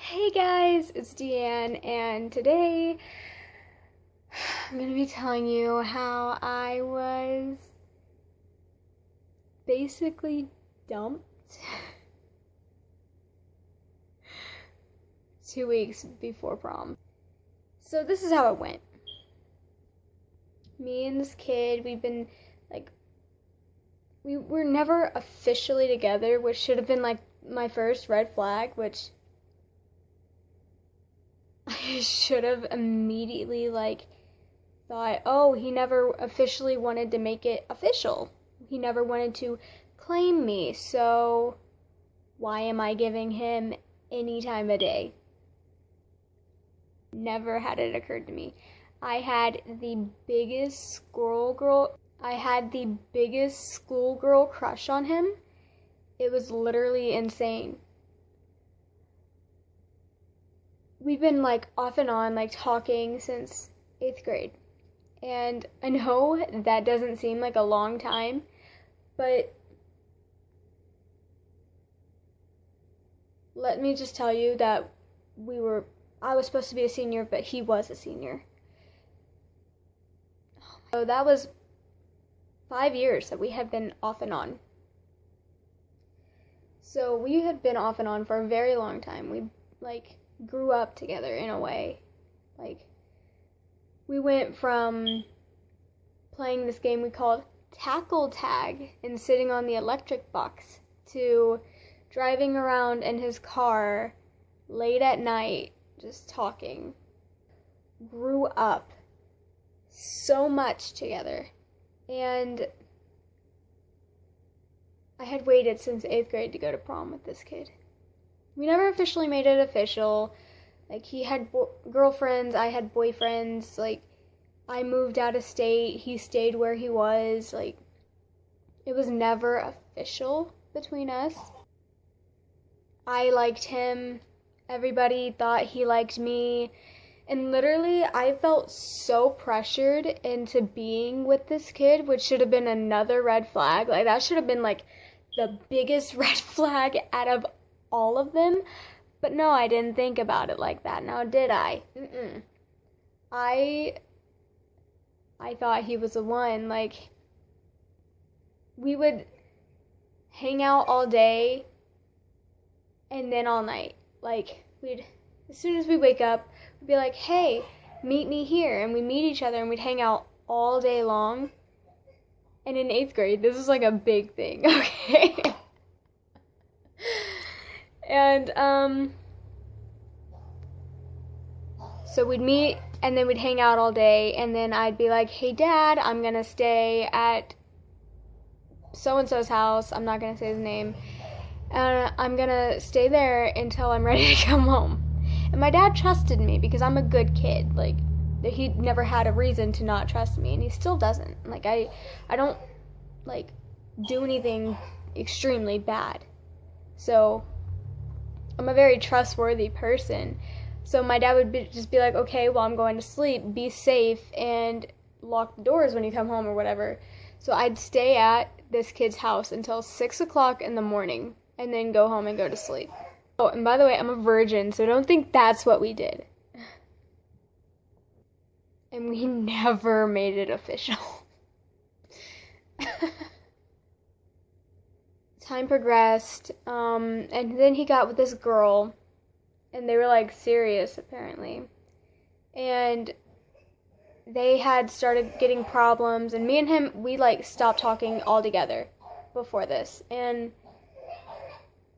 Hey guys, it's Deanne, and today I'm going to be telling you how I was basically dumped 2 weeks before prom. So this is how it went. Me and this kid, we were never officially together, which should have been like my first red flag, which I should have immediately thought, oh, he never officially wanted to make it official. He never wanted to claim me, so why am I giving him any time of day? Never had it occurred to me. I had the biggest schoolgirl crush on him. It was literally insane. We've been off and on talking since 8th grade. And I know that doesn't seem like a long time, but let me just tell you that I was supposed to be a senior, but he was a senior. So that was 5 years that we had been off and on. So we had been off and on for a very long time. We grew up together in a way. We went from playing this game we called tackle tag and sitting on the electric box to driving around in his car late at night just talking. Grew up so much together. And I had waited since 8th grade to go to prom with this kid. We never officially made it official. He had girlfriends, I had boyfriends. I moved out of state, he stayed where he was. It was never official between us. I liked him. Everybody thought he liked me. And literally, I felt so pressured into being with this kid, which should have been another red flag. That should have been the biggest red flag out of all of them. But no, I didn't think about it like that. Now, did I? I thought he was the one. We would hang out all day and then all night. As soon as we wake up, we'd be like, hey, meet me here. And we meet each other and we'd hang out all day long. And in 8th grade, this was a big thing, okay? And, so we'd meet and then we'd hang out all day, and then I'd be like, hey Dad, I'm gonna stay at so-and-so's house, I'm not gonna say his name, and I'm gonna stay there until I'm ready to come home. And my dad trusted me because I'm a good kid. He never had a reason to not trust me, and he still doesn't. I don't do anything extremely bad. So I'm a very trustworthy person. So my dad would just be like, okay, well, I'm going to sleep, be safe, and lock the doors when you come home or whatever. So I'd stay at this kid's house until 6 o'clock in the morning and then go home and go to sleep. Oh, and by the way, I'm a virgin, so don't think that's what we did. And we never made it official. Time progressed, and then he got with this girl, and they were serious apparently, and they had started getting problems, and me and him, we stopped talking altogether before this, and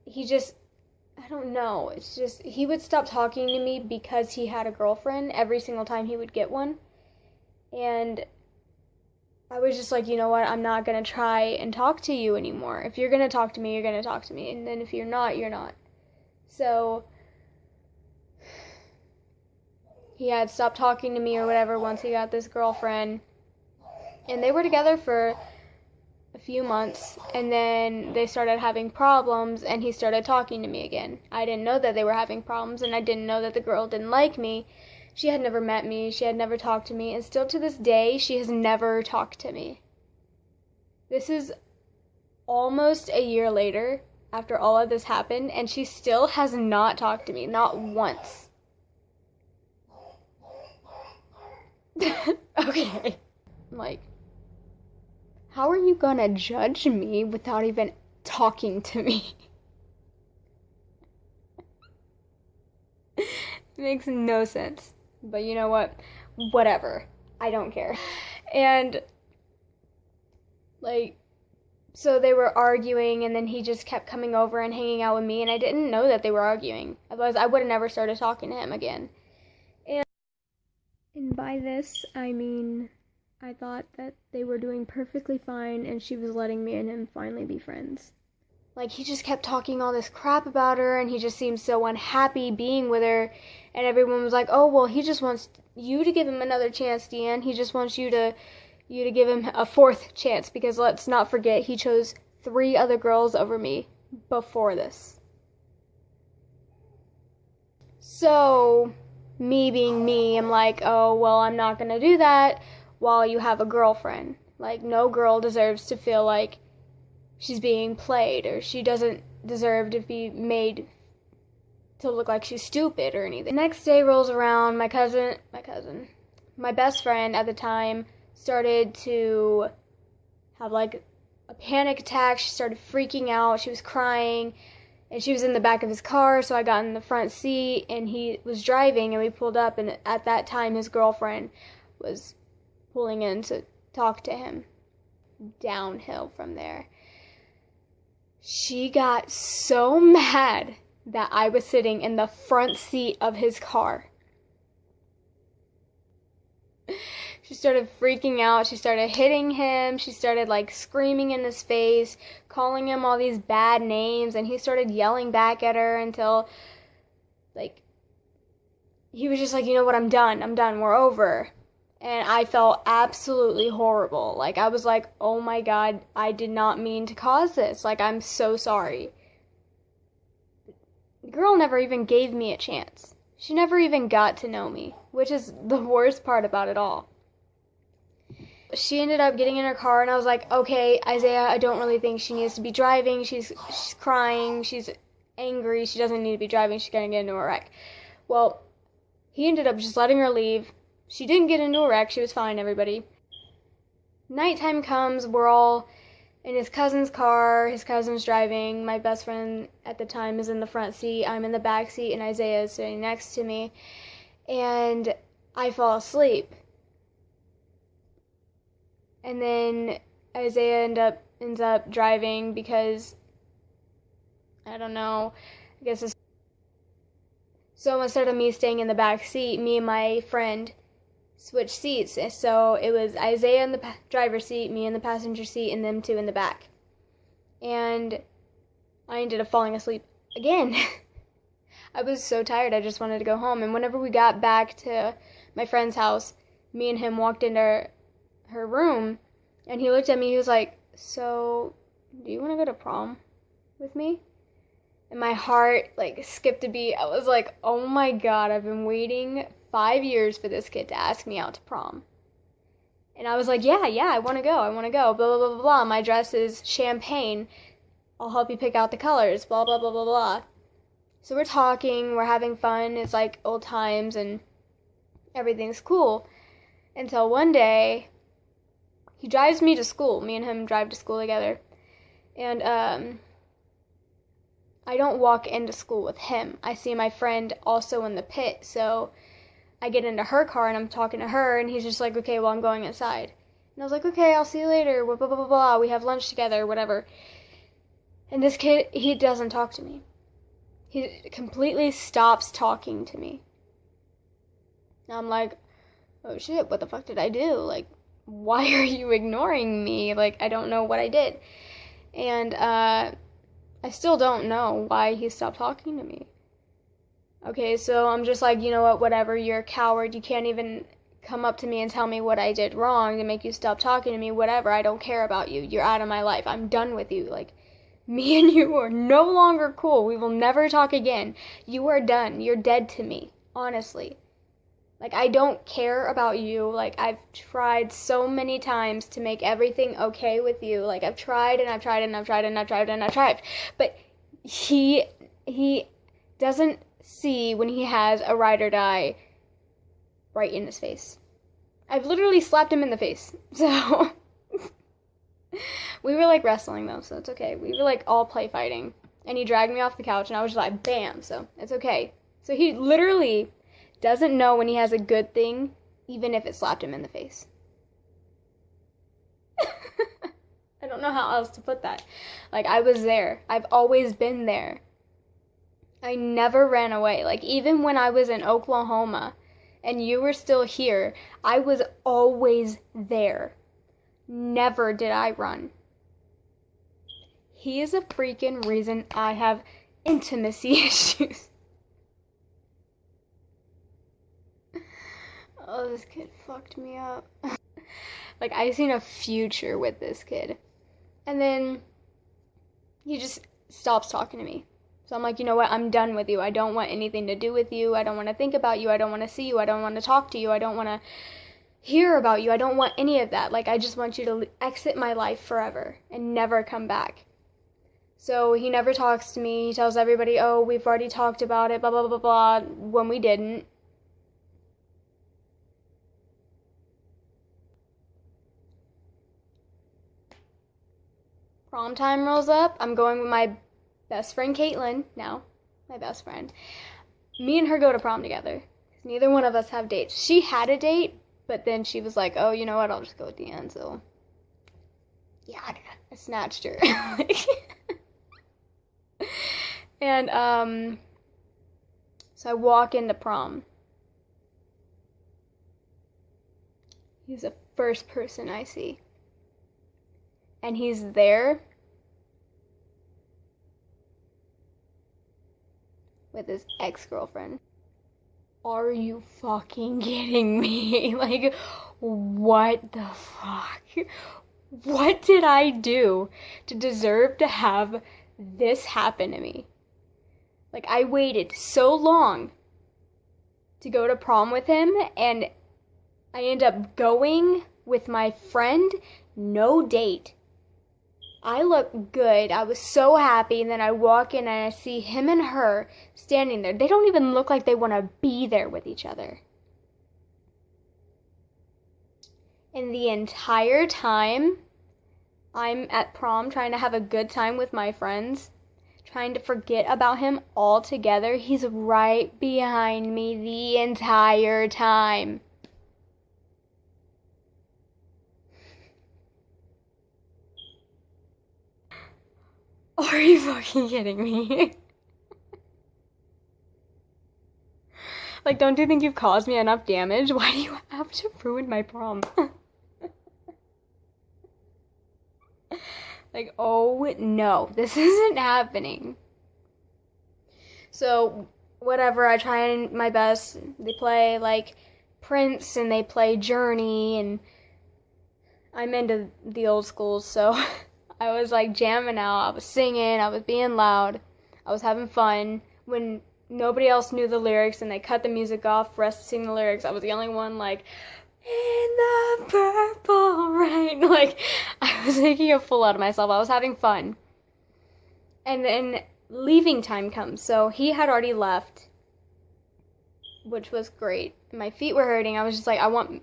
he just, I don't know, it's just, he would stop talking to me because he had a girlfriend every single time he would get one, and I was just you know what, I'm not gonna try and talk to you anymore. If you're gonna talk to me, you're gonna talk to me, and then if you're not, you're not. So he had stopped talking to me or whatever once he got this girlfriend, and they were together for a few months, and then they started having problems, and he started talking to me again. I didn't know that they were having problems, and I didn't know that the girl didn't like me. She had never met me, she had never talked to me, and still to this day, she has never talked to me. This is almost a year later, after all of this happened, and she still has not talked to me, not once. Okay. Like, how are you gonna judge me without even talking to me? It makes no sense. But you know what? Whatever. I don't care. And, like, so they were arguing, and then he just kept coming over and hanging out with me, and I didn't know that they were arguing. Otherwise, I would have never started talking to him again. And by this, I mean, I thought that they were doing perfectly fine, and she was letting me and him finally be friends. Like, he just kept talking all this crap about her, and he just seemed so unhappy being with her, and everyone was like, oh, well, he just wants you to give him another chance, Deanne. He just wants you to give him a fourth chance, because let's not forget, he chose 3 other girls over me before this. So, me being me, I'm like, oh, well, I'm not gonna do that while you have a girlfriend. Like, no girl deserves to feel like she's being played, or she doesn't deserve to be made to look like she's stupid or anything. The next day rolls around, my best friend at the time started to have like a panic attack. She started freaking out. She was crying, and she was in the back of his car, so I got in the front seat, and he was driving, and we pulled up, and at that time his girlfriend was pulling in to talk to him. Downhill from there. She got so mad that I was sitting in the front seat of his car. She started freaking out. She started hitting him. She started like screaming in his face, calling him all these bad names, and he started yelling back at her until like he was just like, you know what, I'm done, we're over. And I felt absolutely horrible. Like, I was like, oh my God, I did not mean to cause this. Like, I'm so sorry. The girl never even gave me a chance. She never even got to know me, which is the worst part about it all. She ended up getting in her car, and I was like, okay, Isaiah, I don't really think she needs to be driving. She's crying. She's angry. She doesn't need to be driving. She's going to get into a wreck. Well, he ended up just letting her leave. She didn't get into a wreck. She was fine, everybody. Nighttime comes. We're all in his cousin's car. His cousin's driving. My best friend at the time is in the front seat. I'm in the back seat, and Isaiah is sitting next to me. And I fall asleep. And then Isaiah ends up driving because, I don't know, I guess it's... So instead of me staying in the back seat, me and my friend switched seats. So it was Isaiah in the driver's seat, me in the passenger seat, and them 2 in the back. And I ended up falling asleep again. I was so tired, I just wanted to go home. And whenever we got back to my friend's house, me and him walked into her room, and he looked at me, he was like, so, do you want to go to prom with me? And my heart, like, skipped a beat. I was like, oh my God, I've been waiting 5 years for this kid to ask me out to prom. And I was like, yeah, I want to go, blah, blah, blah, blah, blah. My dress is champagne. I'll help you pick out the colors, blah, blah, blah, blah, blah. So we're talking, we're having fun, it's like old times, and everything's cool. Until one day, he drives me to school. Me and him drive to school together. And, I don't walk into school with him. I see my friend also in the pit, so I get into her car and I'm talking to her, and he's just like, okay, well, I'm going inside. And I was like, okay, I'll see you later, blah, blah, blah, blah, blah. We have lunch together, whatever. And this kid, he doesn't talk to me. He completely stops talking to me. And I'm like, oh shit, what the fuck did I do? Like, why are you ignoring me? Like, I don't know what I did. And, I still don't know why he stopped talking to me. Okay, so I'm just like, you know what, whatever, you're a coward. You can't even come up to me and tell me what I did wrong to make you stop talking to me. Whatever, I don't care about you. You're out of my life. I'm done with you. Like, me and you are no longer cool. We will never talk again. You are done. You're dead to me, honestly. Like, I don't care about you. Like, I've tried so many times to make everything okay with you. Like, I've tried and I've tried and I've tried and I've tried and I've tried. But he doesn't see when he has a ride or die right in his face. I've literally slapped him in the face. So we were like wrestling though, so it's okay. We were like all play fighting. And he dragged me off the couch and I was just like, bam, so it's okay. So he literally doesn't know when he has a good thing, even if it slapped him in the face. I don't know how else to put that. Like, I was there. I've always been there. I never ran away. Like, even when I was in Oklahoma and you were still here, I was always there. Never did I run. He is a freaking reason I have intimacy issues. Oh, this kid fucked me up. Like, I seen a future with this kid. And then he just stops talking to me. So I'm like, you know what? I'm done with you. I don't want anything to do with you. I don't want to think about you. I don't want to see you. I don't want to talk to you. I don't want to hear about you. I don't want any of that. Like, I just want you to exit my life forever and never come back. So he never talks to me. He tells everybody, oh, we've already talked about it, blah, blah, blah, blah, when we didn't. Prom time rolls up. I'm going with my best friend Caitlin now. My best friend. Me and her go to prom together. Neither one of us have dates. She had a date, but then she was like, oh, you know what? I'll just go at the end. So, yeah, I snatched her. And, so I walk into prom. He's the first person I see. And he's there with his ex-girlfriend. Are you fucking kidding me? Like, what the fuck? What did I do to deserve to have this happen to me? Like, I waited so long to go to prom with him, and I end up going with my friend, no date. I look good. I was so happy, and then I walk in and I see him and her standing there. They don't even look like they want to be there with each other. And the entire time I'm at prom trying to have a good time with my friends, trying to forget about him altogether, he's right behind me the entire time. Are you fucking kidding me? Like, don't you think you've caused me enough damage? Why do you have to ruin my prom? Like, oh no, this isn't happening. So, whatever, I try my best. They play, like, Prince, and they play Journey, and I'm into the old schools, so I was like jamming out, I was singing, I was being loud, I was having fun. When nobody else knew the lyrics and they cut the music off for us to sing the lyrics, I was the only one like, in the purple rain. Like, I was making a fool out of myself. I was having fun. And then leaving time comes. So he had already left, which was great. My feet were hurting. I was just like, I want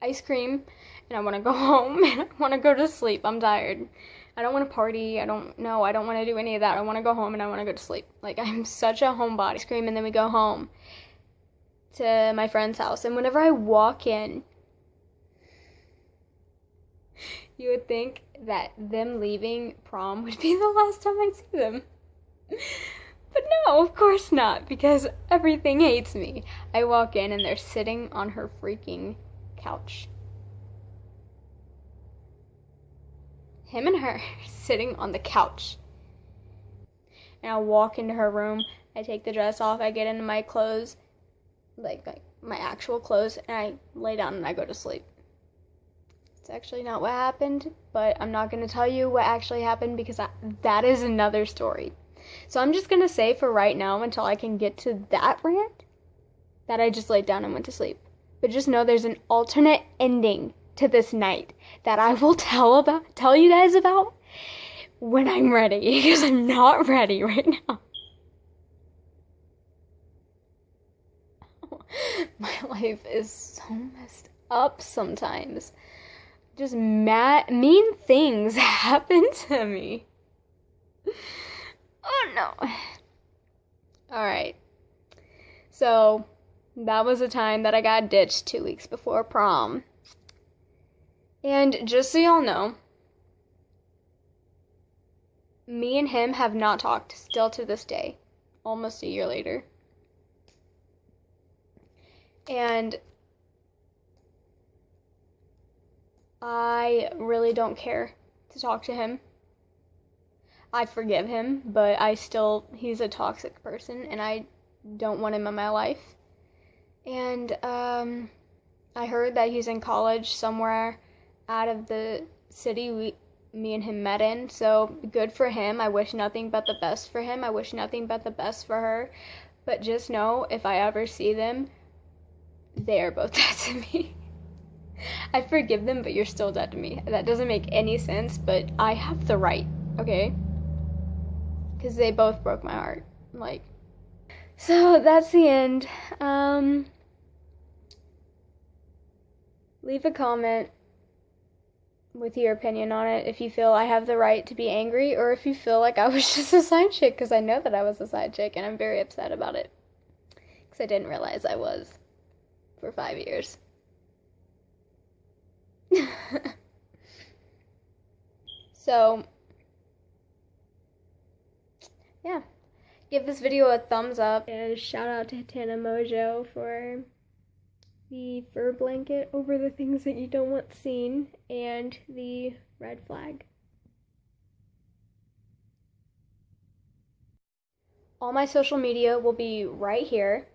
ice cream, and I want to go home, and I want to go to sleep. I'm tired. I don't want to party. I don't want to do any of that. I want to go home, and I want to go to sleep. Like, I'm such a homebody. Ice cream, and then we go home to my friend's house. And whenever I walk in, you would think that them leaving prom would be the last time I'd see them. But no, of course not, because everything hates me. I walk in, and they're sitting on her freaking couch. Him and her sitting on the couch. And I walk into her room, I take the dress off, I get into my clothes, like my actual clothes, and I lay down and I go to sleep. It's actually not what happened, but I'm not going to tell you what actually happened, because that is another story. So I'm just going to say for right now, until I can get to that rant, that I just laid down and went to sleep. But just know there's an alternate ending to this night that I will tell you guys about when I'm ready, because I'm not ready right now. My life is so messed up sometimes. Just mean things happen to me. Oh no. Alright. So, that was the time that I got ditched 2 weeks before prom. And just so y'all know, me and him have not talked still to this day, almost a year later. And I really don't care to talk to him. I forgive him, but he's a toxic person, and I don't want him in my life. And I heard that he's in college somewhere out of the city me and him met in, so good for him. I wish nothing but the best for him. I wish nothing but the best for her. But just know, if I ever see them, they are both dead to me. I forgive them, but you're still dead to me. That doesn't make any sense, but I have the right, okay? Because they both broke my heart. Like, so that's the end. Leave a comment with your opinion on it if you feel I have the right to be angry, or if you feel like I was just a side chick, because I know that I was a side chick and I'm very upset about it. Because I didn't realize I was for 5 years. So, yeah. Give this video a thumbs up, and shout out to Tana Mojo for the fur blanket over the things that you don't want seen, and the red flag. All my social media will be right here.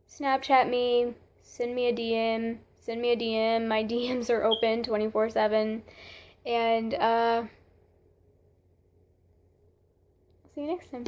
Snapchat me, send me a DM, my DMs are open 24/7, and see you next time.